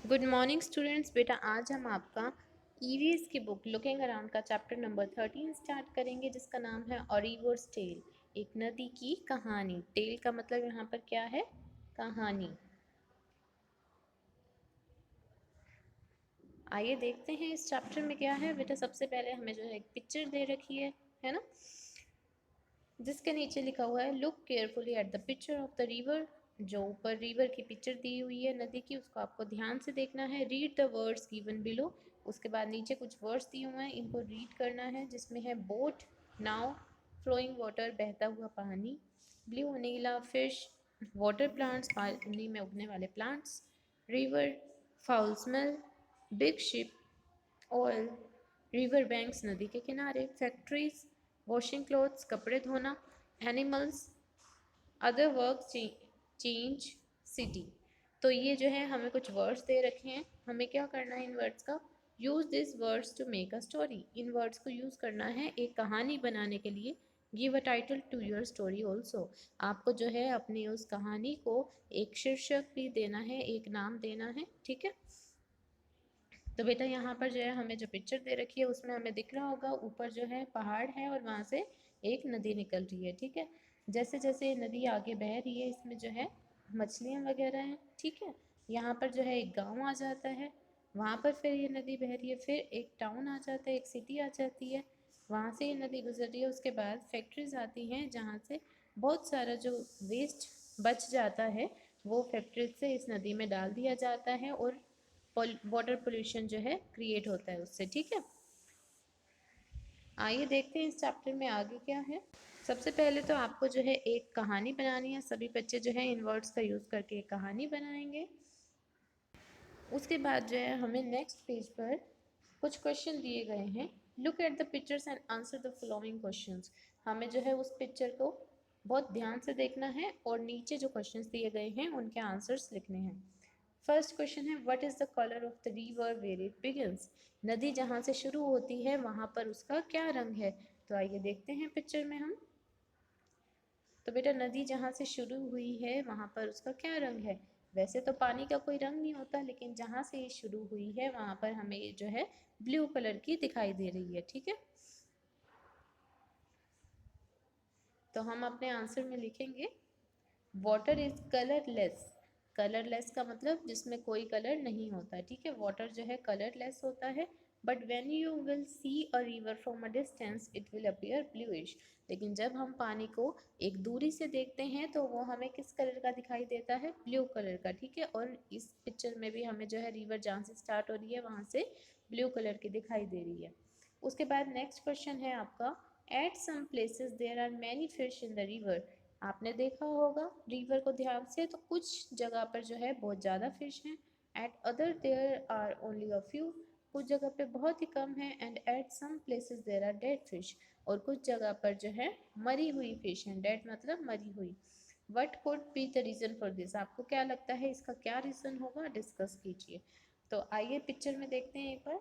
Good morning students. बेटा आज हम आपका ईवीएस की बुक लुकिंग अराउंड का चैप्टर नंबर 13 स्टार्ट करेंगे, जिसका नाम है अ रिवर्स टेल, एक नदी की कहानी। टेल का मतलब यहाँ पर क्या है? कहानी। आइए देखते हैं इस चैप्टर में क्या है। बेटा सबसे पहले हमें जो है एक पिक्चर दे रखी है ना, जिसके नीचे लिखा हुआ है look carefully at the picture of the river. जो ऊपर रिवर की पिक्चर दी हुई है नदी की, उसको आपको ध्यान से देखना है। Read the words given below. उसके बाद नीचे कुछ वर्ड्स दिए हुए हैं, इनको रीड करना है, जिसमें है बोट, नाव, फ्लोइंग वाटर, बहता हुआ पानी, ब्लू नीला, फिश, वाटर प्लांट्स, पानी में उगने वाले plants, river, foul smell, big ship, oil, river banks नदी के किनारे, फैक्ट्रीज, वॉशिंग क्लॉथ्स कपड़े धोना, animals, other work, change, city. तो ये जो है हमें कुछ वर्ड्स दे रखे हैं, हमें क्या करना है इन वर्ड्स का? Use this words to make a story. इन वर्ड्स को यूज़ करना है एक कहानी बनाने के लिए। Give a title to your story also. आपको जो है अपनी उस कहानी को एक शीर्षक भी देना है, एक नाम देना है, ठीक है। तो बेटा यहाँ पर जो है हमें जो पिक्चर दे रखी है उसमें हमें दिख रहा होगा ऊपर जो है पहाड़ है और वहाँ से एक नदी निकल रही है, ठीक है। जैसे जैसे ये नदी आगे बह रही है, इसमें जो है मछलियाँ वगैरह हैं, ठीक है। यहाँ पर जो है एक गांव आ जाता है, वहाँ पर फिर ये नदी बह रही है, फिर एक टाउन आ जाता है, एक सिटी आ जाती है, वहाँ से ये नदी गुजर रही है। उसके बाद फैक्ट्रीज आती हैं, जहाँ से बहुत सारा जो वेस्ट बच जाता है वो फैक्ट्री से इस नदी में डाल दिया जाता है और वाटर पोल्यूशन जो है क्रिएट होता है उससे, ठीक है। आइए देखते हैं इस चैप्टर में आगे क्या है। सबसे पहले तो आपको जो है एक कहानी बनानी है। सभी बच्चे जो है इन वर्ड्स का यूज़ करके एक कहानी बनाएंगे। उसके बाद जो है हमें नेक्स्ट पेज पर कुछ क्वेश्चन दिए गए हैं। Look at the pictures and answer the following questions. हमें जो है उस पिक्चर को बहुत ध्यान से देखना है और नीचे जो क्वेश्चंस दिए गए हैं उनके आंसर्स लिखने हैं। फर्स्ट क्वेश्चन है what is the colour of the river where it begins. नदी जहाँ से शुरू होती है वहाँ पर उसका क्या रंग है? तो आइए देखते हैं पिक्चर में हम। तो बेटा नदी जहाँ से शुरू हुई है वहाँ पर उसका क्या रंग है? वैसे तो पानी का कोई रंग नहीं होता, लेकिन जहाँ से ये शुरू हुई है वहाँ पर हमें ये जो है ब्लू कलर की दिखाई दे रही है, ठीक है। तो हम अपने आंसर में लिखेंगे वाटर इज कलरलेस। कलरलेस का मतलब जिसमें कोई कलर नहीं होता, ठीक है। वाटर जो है कलरलेस होता है, but when you will see a river from a distance it will appear bluish. लेकिन जब हम पानी को एक दूरी से देखते हैं तो वो हमें किस कलर का दिखाई देता है? ब्लू कलर का, ठीक है। और इस पिक्चर में भी हमें जो है रिवर जहाँ से स्टार्ट हो रही है वहाँ से ब्लू कलर की दिखाई दे रही है। उसके बाद नेक्स्ट क्वेश्चन है आपका at some places there are many fish in the river. आपने देखा होगा रिवर को ध्यान से, तो कुछ जगह पर जो है बहुत ज़्यादा फिश हैं। At other there are only a few. कुछ जगह पे बहुत ही कम है। And at some places there are dead fish. और कुछ जगह पर जो है मरी हुई फिश हैं। डेड मतलब मरी हुई। What could be the reason for this. आपको क्या लगता है इसका क्या रीज़न होगा? डिस्कस कीजिए। तो आइए पिक्चर में देखते हैं एक बार।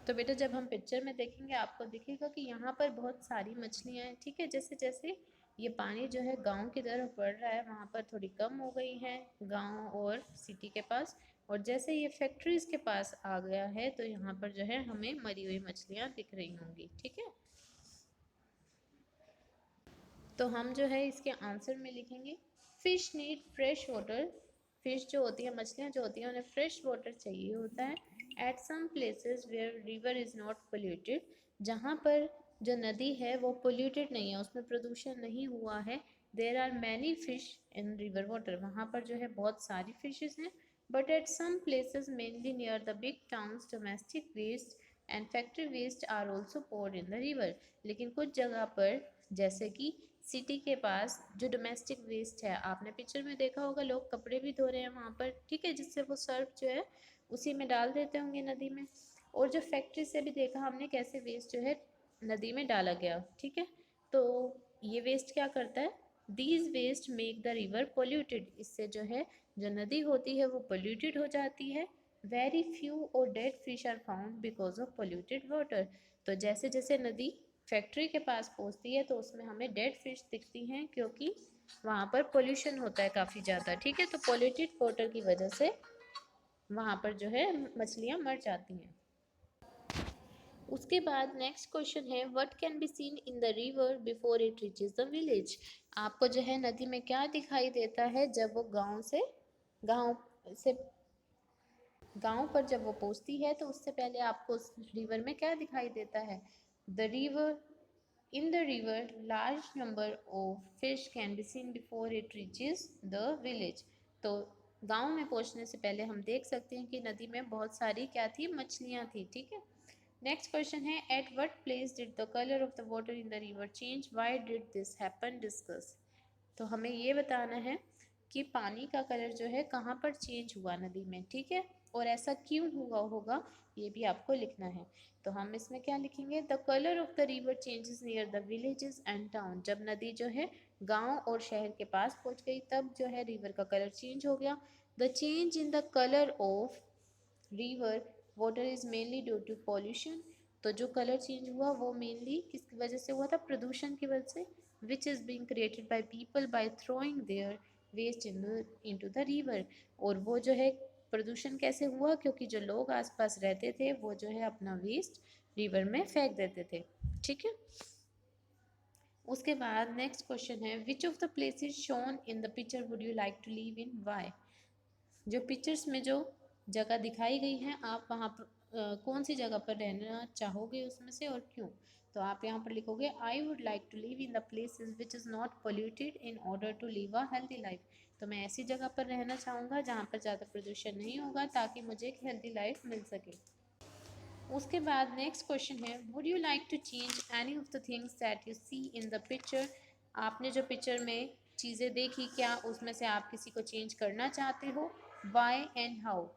तो बेटा जब हम पिक्चर में देखेंगे आपको दिखेगा कि यहाँ पर बहुत सारी मछलियाँ हैं, ठीक है। जैसे जैसे ये पानी जो है गांव की तरफ बढ़ रहा है वहाँ पर थोड़ी कम हो गई है, गांव और सिटी के पास। और जैसे ये फैक्ट्रीज के पास आ गया है तो यहाँ पर जो है हमें मरी हुई मछलियाँ दिख रही होंगी, ठीक है। तो हम जो है इसके आंसर में लिखेंगे fish need fresh water. Fish जो होती है, मछलियाँ जो होती हैं, उन्हें फ्रेश वाटर चाहिए होता है। At some places where river is not polluted. जहाँ पर जो नदी है वो पोल्यूटेड नहीं है, उसमें प्रदूषण नहीं हुआ है। There are many fish in river water. वहाँ पर जो है बहुत सारी फिशेज हैं। But at some places mainly near the big towns domestic waste and factory waste are also poured in the river. लेकिन कुछ जगह पर जैसे कि सिटी के पास जो डोमेस्टिक वेस्ट है, आपने पिक्चर में देखा होगा लोग कपड़े भी धो रहे हैं वहाँ पर, ठीक है, जिससे वो सर्फ जो है उसी में डाल देते होंगे नदी में। और जो फैक्ट्री से भी देखा हमने कैसे वेस्ट जो है नदी में डाला गया, ठीक है। तो ये वेस्ट क्या करता है? These waste make the river polluted. इससे जो है जो नदी होती है वो पोल्यूटेड हो जाती है। वेरी फ्यू और dead fish are found because of polluted water. तो जैसे जैसे नदी फैक्ट्री के पास पहुंचती है तो उसमें हमें डेड फिश दिखती हैं, क्योंकि वहाँ पर पोल्यूशन होता है काफ़ी ज़्यादा, ठीक है। तो पोल्यूटेड वाटर की वजह से वहाँ पर जो है मछलियाँ मर जाती हैं। उसके बाद नेक्स्ट क्वेश्चन है what can be seen in the river before it reaches the village. आपको जो है नदी में क्या दिखाई देता है जब वो गांव से गांव पर जब वो पहुंचती है, तो उससे पहले आपको उस रिवर में क्या दिखाई देता है? The river in the river large number of fish can be seen before it reaches the village. तो गांव में पहुंचने से पहले हम देख सकते हैं कि नदी में बहुत सारी क्या थी? मछलियां थी। ठीक है। नेक्स्ट क्वेश्चन है at what place did the colour of the water in the river change, why did this happen, discuss. तो हमें ये बताना है कि पानी का कलर जो है कहाँ पर चेंज हुआ नदी में। ठीक है। और ऐसा क्यों हुआ होगा, ये भी आपको लिखना है। तो हम इसमें क्या लिखेंगे? The colour of the river changes near the villages and town. जब नदी जो है गांव और शहर के पास पहुंच गई, तब जो है रिवर का कलर चेंज हो गया। The change in the colour of river water is mainly due to pollution. तो जो कलर चेंज हुआ वो मेनली किसकी वजह से हुआ था? प्रदूषण की वजह से। Which is being created by people by throwing their waste into the river. और वो जो है प्रदूषण कैसे हुआ? क्योंकि जो लोग आसपास रहते थे वो जो है अपना वेस्ट रिवर में फेंक देते थे। ठीक है। उसके बाद नेक्स्ट क्वेश्चन है which of the places shown in the picture would you like to live in, why. जो पिक्चर्स में जो जगह दिखाई गई है, आप वहाँ पर कौन सी जगह पर रहना चाहोगे उसमें से और क्यों? तो आप यहाँ पर लिखोगे I would like to live in the places which is not polluted in order to live a healthy life. तो मैं ऐसी जगह पर रहना चाहूँगा जहाँ पर ज़्यादा प्रदूषण नहीं होगा, ताकि मुझे एक हेल्दी लाइफ मिल सके। उसके बाद नेक्स्ट क्वेश्चन है would you like to change any of the things that you see in the picture. आपने जो पिक्चर में चीज़ें देखी, क्या उसमें से आप किसी को चेंज करना चाहते हो? Why and how.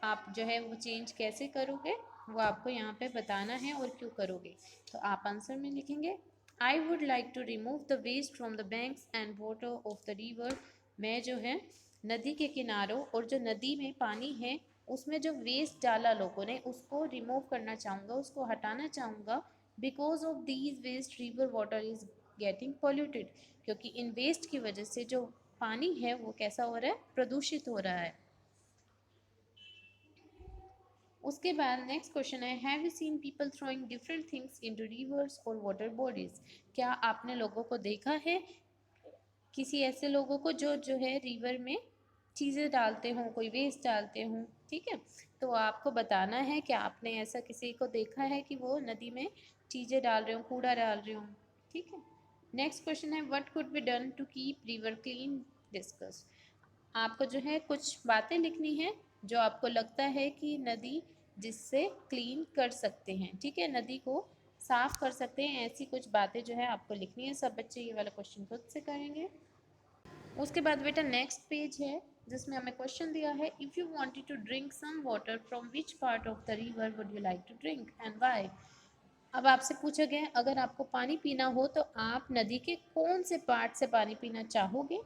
आप जो है वो चेंज कैसे करोगे, वो आपको यहाँ पे बताना है और क्यों करोगे। तो आप आंसर में लिखेंगे I would like to remove the waste from the banks and water of the river. मैं जो है नदी के किनारों और जो नदी में पानी है उसमें जो वेस्ट डाला लोगों ने, उसको रिमूव करना चाहूँगा, उसको हटाना चाहूँगा। Because of these waste river water is getting polluted. क्योंकि इन वेस्ट की वजह से जो पानी है वो कैसा हो रहा है? प्रदूषित हो रहा है। उसके बाद नेक्स्ट क्वेश्चन है have you seen people throwing different things into reverse और वाटर बॉडीज। क्या आपने लोगों को देखा है, किसी ऐसे लोगों को जो है रिवर में चीज़ें डालते हों, कोई वेस्ट डालते हों। ठीक है। तो आपको बताना है कि आपने ऐसा किसी को देखा है कि वो नदी में चीज़ें डाल रहे हों, कूड़ा डाल रहे हों। ठीक है। नेक्स्ट क्वेश्चन है what could be done to keep river clean, discuss. आपको जो है कुछ बातें लिखनी है जो आपको लगता है कि नदी जिससे क्लीन कर सकते हैं। ठीक है। नदी को साफ कर सकते हैं, ऐसी कुछ बातें जो है आपको लिखनी है। सब बच्चे ये वाला क्वेश्चन खुद से करेंगे। उसके बाद बेटा नेक्स्ट पेज है जिसमें हमें क्वेश्चन दिया है if you wanted to drink some water from which part of the river would you like to drink and why. अब आपसे पूछा गया है अगर आपको पानी पीना हो तो आप नदी के कौन से पार्ट से पानी पीना चाहोगे?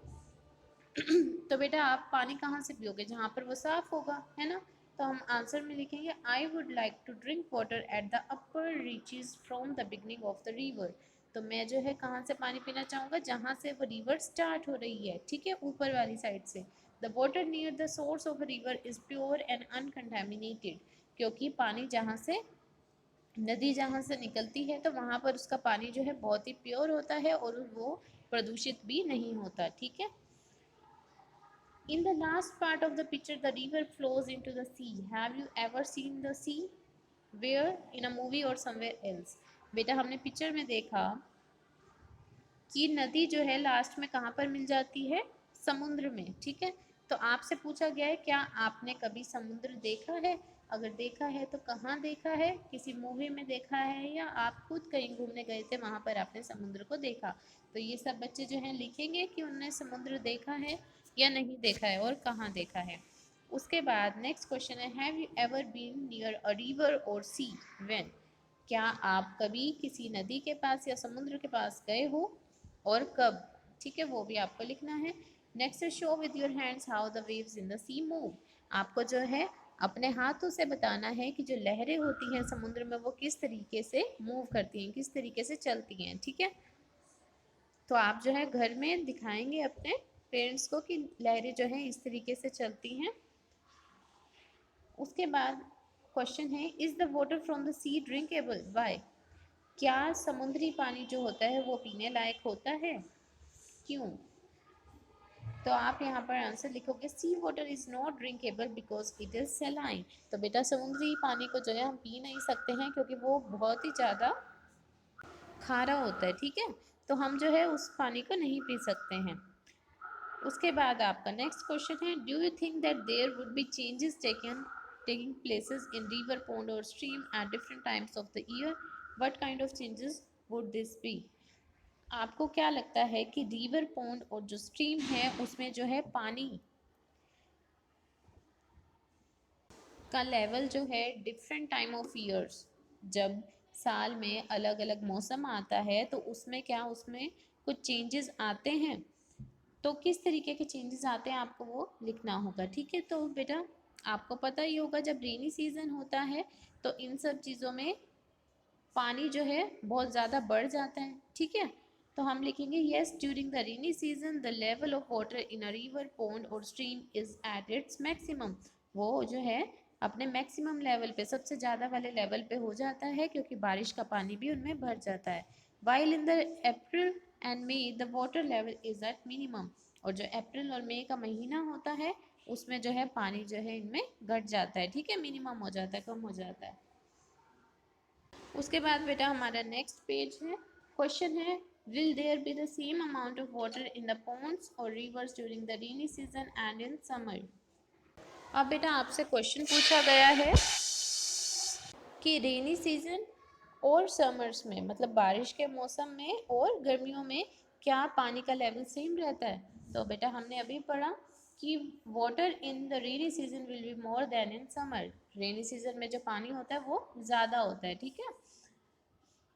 तो बेटा आप पानी कहाँ से पियोगे? जहाँ पर वो साफ होगा, है ना। तो हम आंसर में लिखेंगे I would like to drink water at the upper reaches from the beginning of the river. तो मैं जो है कहाँ से पानी पीना चाहूँगा? जहाँ से वो रिवर स्टार्ट हो रही है। ठीक है। ऊपर वाली साइड से। The water near the source of a river is pure and uncontaminated. क्योंकि पानी जहाँ से नदी जहाँ से निकलती है तो वहाँ पर उसका पानी जो है बहुत ही प्योर होता है और वो प्रदूषित भी नहीं होता। ठीक है। In the last part of the picture, the river flows into the sea. Have you ever seen the sea? Where? In a movie or somewhere else? बेटा हमने पिक्चर में देखा कि नदी जो है लास्ट में कहाँ पर मिल जाती है? समुद्र में। ठीक है। तो आपसे पूछा गया है क्या आपने कभी समुद्र देखा है? अगर देखा है तो कहाँ देखा है? किसी मूवी में देखा है या आप खुद कहीं घूमने गए थे वहाँ पर आपने समुद्र को देखा? तो ये सब बच्चे जो हैं लिखेंगे कि उन्होंने समुद्र देखा है या नहीं देखा है और कहाँ देखा है। उसके बाद नेक्स्ट क्वेश्चन है have you ever been near a river और सी, व्हेन। क्या आप कभी किसी नदी के पास या समुद्र के पास गए हो और कब? ठीक है। वो भी आपको लिखना है। नेक्स्ट है show with your hands how the waves in the sea move. आपको जो है अपने हाथों से बताना है कि जो लहरें होती हैं समुद्र में वो किस तरीके से मूव करती हैं, किस तरीके से चलती हैं। ठीक है। तो आप जो है घर में दिखाएंगे अपने पेरेंट्स को कि लहरें जो हैं इस तरीके से चलती हैं। उसके बाद क्वेश्चन है, is the water from the sea drinkable, why? क्या समुद्री पानी जो होता है वो पीने लायक होता है, क्यों? तो आप यहाँ पर आंसर लिखोगे, sea water is not drinkable because it is saline. तो बेटा समुद्री पानी को जो है हम पी नहीं सकते हैं क्योंकि वो बहुत ही ज़्यादा खारा होता है, ठीक है। तो हम जो है उस पानी को नहीं पी सकते हैं। उसके बाद आपका नेक्स्ट क्वेश्चन है, do you think that there would be changes taking places in river, pond और stream at different times of the year? What kind of changes would this be? आपको क्या लगता है कि रिवर, पॉन्ड और जो stream है उसमें जो है पानी का लेवल जो है डिफरेंट टाइम ऑफ ईयर्स, जब साल में अलग अलग मौसम आता है तो उसमें क्या उसमें कुछ चेंजेस आते हैं, तो किस तरीके के चेंजेस आते हैं आपको वो लिखना होगा, ठीक है। तो बेटा आपको पता ही होगा जब रेनी सीजन होता है तो इन सब चीज़ों में पानी जो है बहुत ज़्यादा बढ़ जाता है, ठीक है। तो हम लिखेंगे, yes during the rainy season the level of water in a river, pond और stream is at its maximum. वो जो है अपने मैक्सिमम लेवल पे, सबसे ज़्यादा वाले लेवल पे हो जाता है क्योंकि बारिश का पानी भी उनमें भर जाता है। While in the April and May the water level is at minimum. और जो अप्रैल और मई का महीना होता है उसमें जो है पानी जो है इनमें घट जाता है, ठीक है, मिनिमम हो जाता है, कम हो जाता है। उसके बाद बेटा हमारा नेक्स्ट पेज है, क्वेश्चन है, will there be the same amount of water in the ponds और rivers during the rainy season and in summer? अब बेटा आपसे क्वेश्चन पूछा गया है कि रेनी सीजन और समर्स में, मतलब बारिश के मौसम में और गर्मियों में क्या पानी का लेवल सेम रहता है? तो बेटा हमने अभी पढ़ा कि water in the rainy season will be more then in summer. Rainy season में जो पानी होता है वो ज़्यादा होता है, ठीक है।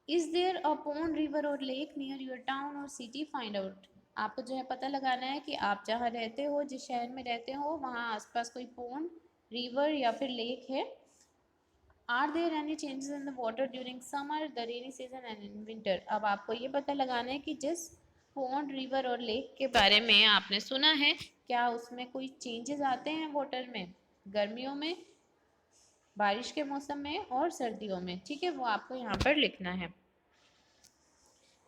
Is there a pond, river और लेक नियर योर टाउन और सिटी, फाइंड आउट। आपको जो है पता लगाना है कि आप जहाँ रहते हो, जिस शहर में रहते हो, वहाँ आसपास कोई पॉन्ड, रिवर या फिर लेक है। Are there any changes in the water during summer, the rainy season and in winter? अब आपको ये पता लगाना है कि जिस पॉन्ड, रिवर और लेक के बारे में आपने सुना है, क्या उसमें कोई चेंजेस आते हैं वाटर में, गर्मियों में, बारिश के मौसम में और सर्दियों में, ठीक है, वो आपको यहाँ पर लिखना है।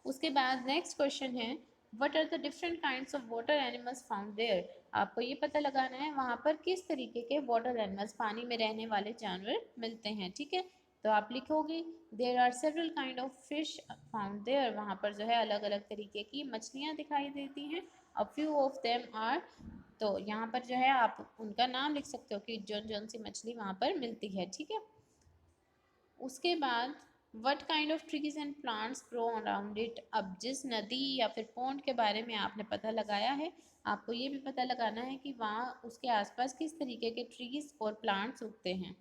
उसके बाद नेक्स्ट क्वेश्चन है, what are the different kinds of water animals found there? आपको ये पता लगाना है वहाँ पर किस तरीके के वाटर एनिमल्स, पानी में रहने वाले जानवर मिलते हैं, ठीक है। तो आप लिखोगे, there are several kind of fish found there. वहाँ पर जो है अलग अलग तरीके की मछलियाँ दिखाई देती हैं। A few of them are, तो यहाँ पर जो है आप उनका नाम लिख सकते हो कि जौन जौन सी मछली वहाँ पर मिलती है, ठीक है। उसके बाद what kind of trees and plants grow around it? अब जिस नदी या फिर पॉन्ड के बारे में आपने पता लगाया है, आपको ये भी पता लगाना है कि वहाँ उसके आसपास किस तरीके के ट्रीज और प्लांट्स उगते हैं।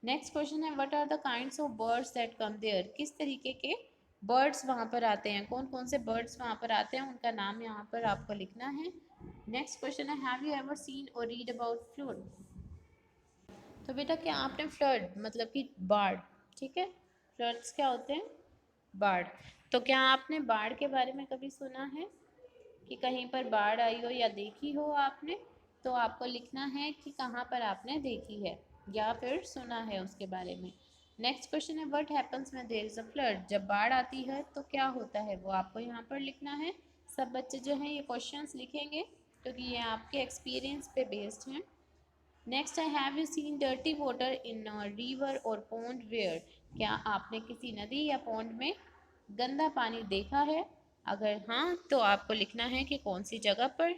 नेक्स्ट क्वेश्चन है, what are the kinds of birds that come there? किस तरीके के बर्ड्स वहाँ पर आते हैं, कौन कौन से बर्ड्स वहाँ पर आते हैं, उनका नाम यहाँ पर आपको लिखना है। नेक्स्ट क्वेश्चन है, हैव यू एवर सीन और रीड अबाउट फ्लड? तो बेटा क्या आपने फ्लड मतलब कि बाढ़, ठीक है, फ्लड्स क्या होते हैं, बाढ़। तो क्या आपने बाढ़ के बारे में कभी सुना है कि कहीं पर बाढ़ आई हो या देखी हो आपने? तो आपको लिखना है कि कहाँ पर आपने देखी है या फिर सुना है उसके बारे में। नेक्स्ट क्वेश्चन है, what happens when there is a flood? जब बाढ़ आती है तो क्या होता है, वो आपको यहाँ पर लिखना है। सब बच्चे जो हैं ये क्वेश्चंस लिखेंगे क्योंकि ये आपके एक्सपीरियंस पे बेस्ड हैं। नेक्स्ट है, have you seen dirty water in river और पॉन्ड वेयर? क्या आपने किसी नदी या पॉन्ड में गंदा पानी देखा है? अगर हाँ तो आपको लिखना है कि कौन सी जगह पर।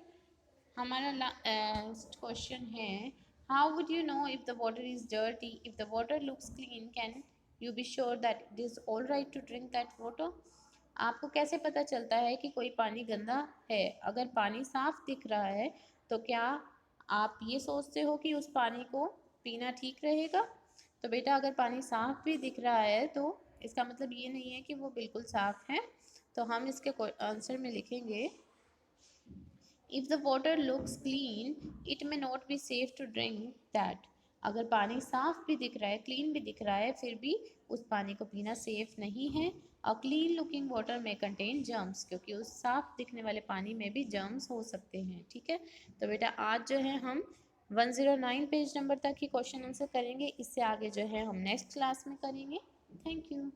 हमारा लास्ट क्वेश्चन है, how would you know if the water is dirty? If the water looks clean can you be sure that it is all right to drink that water? आपको कैसे पता चलता है कि कोई पानी गंदा है? अगर पानी साफ दिख रहा है तो क्या आप ये सोचते हो कि उस पानी को पीना ठीक रहेगा? तो बेटा अगर पानी साफ भी दिख रहा है तो इसका मतलब ये नहीं है कि वो बिल्कुल साफ है। तो हम इसके आंसर में लिखेंगे, if the water looks clean it may not be safe to drink that. अगर पानी साफ भी दिख रहा है, क्लीन भी दिख रहा है, फिर भी उस पानी को पीना सेफ नहीं है। अ क्लीन लुकिंग वाटर में कंटेन जर्म्स, क्योंकि उस साफ दिखने वाले पानी में भी जर्म्स हो सकते हैं, ठीक है। तो बेटा आज जो है हम 109 पेज नंबर तक ही क्वेश्चन आंसर करेंगे, इससे आगे जो है हम नेक्स्ट क्लास में करेंगे। Thank you.